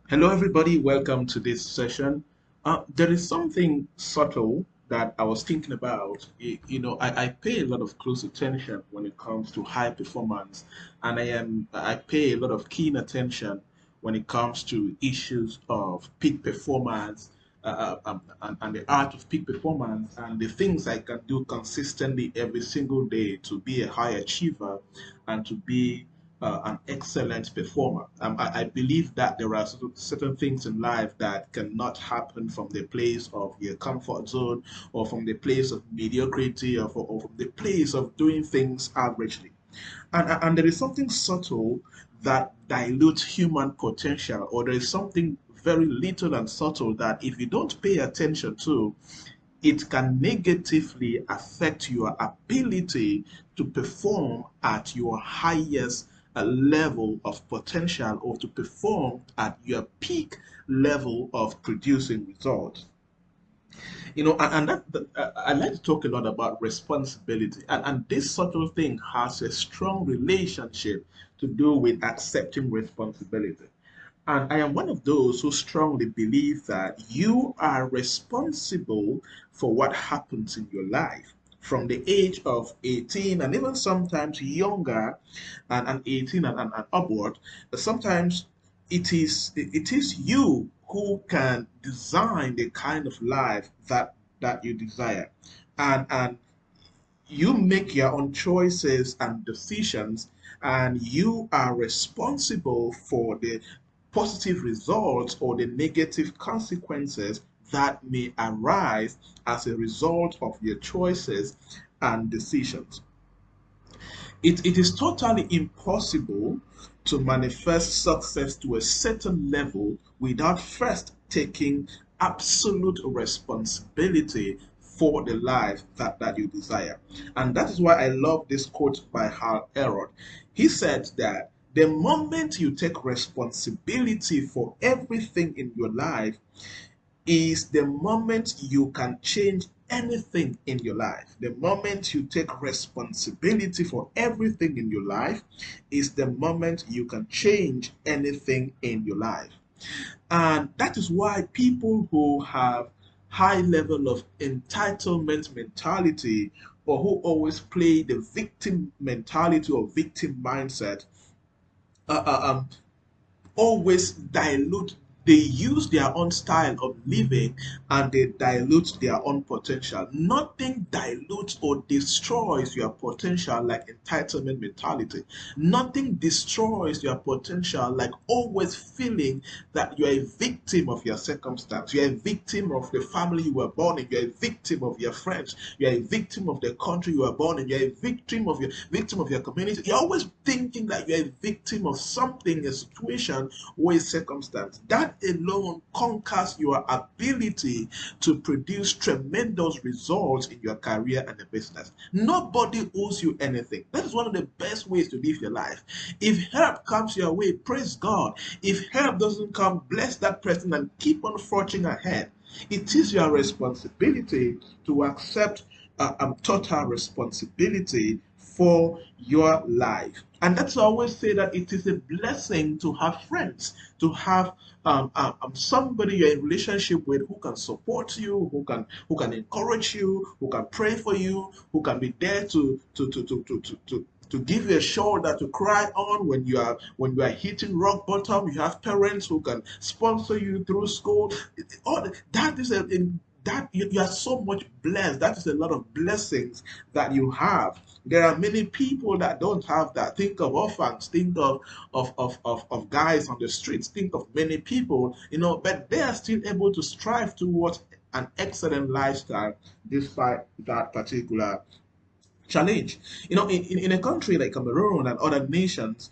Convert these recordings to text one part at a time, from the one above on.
Hello, everybody. Welcome to this session. There is something subtle that I was thinking about. I pay a lot of close attention when it comes to high performance, and I pay a lot of keen attention when it comes to issues of peak performance, and the art of peak performance, and the things I can do consistently every single day to be a high achiever and to be an excellent performer. I believe that there are certain things in life that cannot happen from the place of your comfort zone or from the place of mediocrity or from the place of doing things averagely. And there is something subtle that dilutes human potential, or there is something very little and subtle that if you don't pay attention to, it can negatively affect your ability to perform at your highest level of potential or to perform at your peak level of producing results. I like to talk a lot about responsibility, and this sort of thing has a strong relationship to do with accepting responsibility. And I am one of those who strongly believe that you are responsible for what happens in your life from the age of 18 and even sometimes younger, and 18 and upward. Sometimes it is you who can design the kind of life that you desire. And you make your own choices and decisions, and you are responsible for the positive results or the negative consequences that may arise as a result of your choices and decisions. It is totally impossible to manifest success to a certain level without first taking absolute responsibility for the life that you desire. And that is why I love this quote by Hal Elrod. He said that the moment you take responsibility for everything in your life, is the moment you can change anything in your life. The moment you take responsibility for everything in your life is the moment you can change anything in your life. And that is why people who have high level of entitlement mentality, or who always play the victim mentality or victim mindset, uh, uh, um, always dilute, they use their own style of living and they dilute their own potential. Nothing dilutes or destroys your potential like entitlement mentality. Nothing destroys your potential like always feeling that you're a victim of your circumstance. You're a victim of the family you were born in. You're a victim of your friends. You're a victim of the country you were born in. You're a victim of your community. You're always thinking that you're a victim of something, a situation or a circumstance. That alone conquers your ability to produce tremendous results in your career and the business. Nobody owes you anything. That is one of the best ways to live your life. If help comes your way, praise God. If help doesn't come, bless that person and keep on forging ahead. It is your responsibility to accept total responsibility for your life. And that's why I always say that it is a blessing to have friends, to have somebody you're in relationship with who can support you, who can encourage you, who can pray for you, who can be there to give you a shoulder to cry on when you are hitting rock bottom. You have parents who can sponsor you through school. That is that you are so much blessed. That is a lot of blessings that you have. There are many people that don't have that. Think of orphans, think of guys on the streets, think of many people, but they are still able to strive towards an excellent lifestyle despite that particular challenge. In a country like Cameroon and other nations,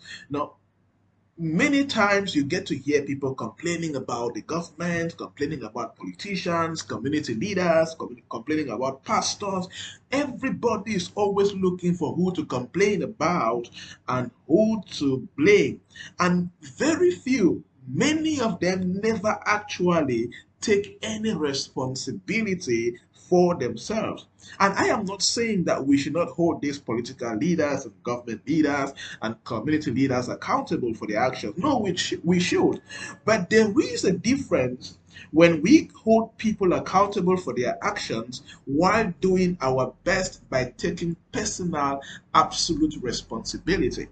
many times you get to hear people complaining about the government, complaining about politicians, community leaders, complaining about pastors. Everybody is always looking for who to complain about and who to blame. And very few, many of them never actually take any responsibility for themselves. And I am not saying that we should not hold these political leaders and government leaders and community leaders accountable for their actions. No, we should. But there is a difference when we hold people accountable for their actions while doing our best by taking personal, absolute responsibility.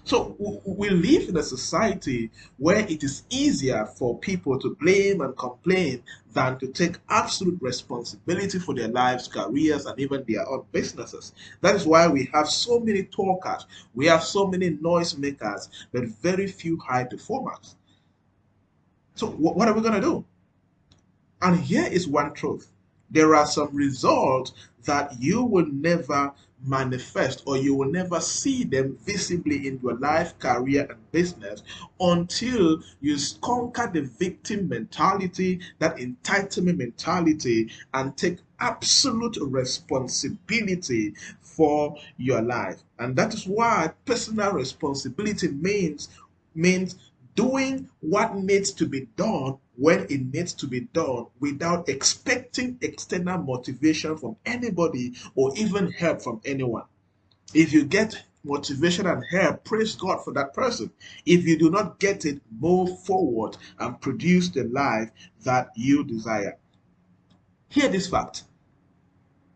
So we live in a society where it is easier for people to blame and complain than to take absolute responsibility for their lives, careers, and even their own businesses. That is why we have so many talkers, we have so many noisemakers, but very few high performers. So what are we going to do? And here is one truth. There are some results that you will never manifest or you will never see them visibly in your life, career, and business until you conquer the victim mentality, that entitlement mentality, and take absolute responsibility for your life. And that is why personal responsibility means doing what needs to be done when it needs to be done without expecting external motivation from anybody or even help from anyone. If you get motivation and help, praise God for that person. If you do not get it, move forward and produce the life that you desire. Hear this fact.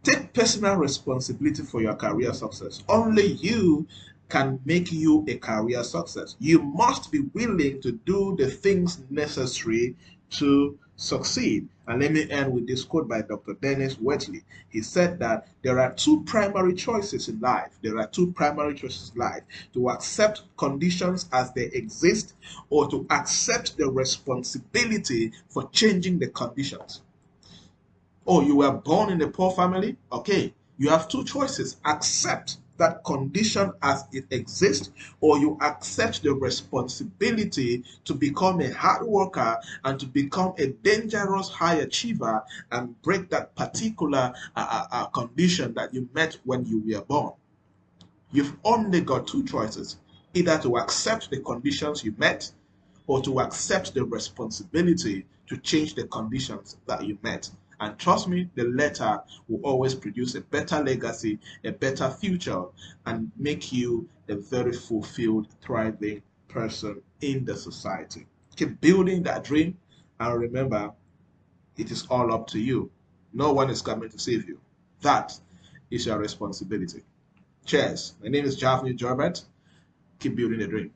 Take personal responsibility for your career success. Only you can make you a career success. You must be willing to do the things necessary to succeed. And let me end with this quote by Dr. Dennis Waitley. He said that there are two primary choices in life. There are two primary choices in life: to accept conditions as they exist or to accept the responsibility for changing the conditions. Oh, you were born in a poor family? Okay, you have two choices. Accept that condition as it exists, or you accept the responsibility to become a hard worker and to become a dangerous high achiever and break that particular condition that you met when you were born. You've only got two choices: either to accept the conditions you met or to accept the responsibility to change the conditions that you met. And trust me, the latter will always produce a better legacy, a better future, and make you a very fulfilled, thriving person in the society. Keep building that dream, and remember, it is all up to you. No one is coming to save you. That is your responsibility. Cheers. My name is Javnyuy Joybert. Keep building the dream.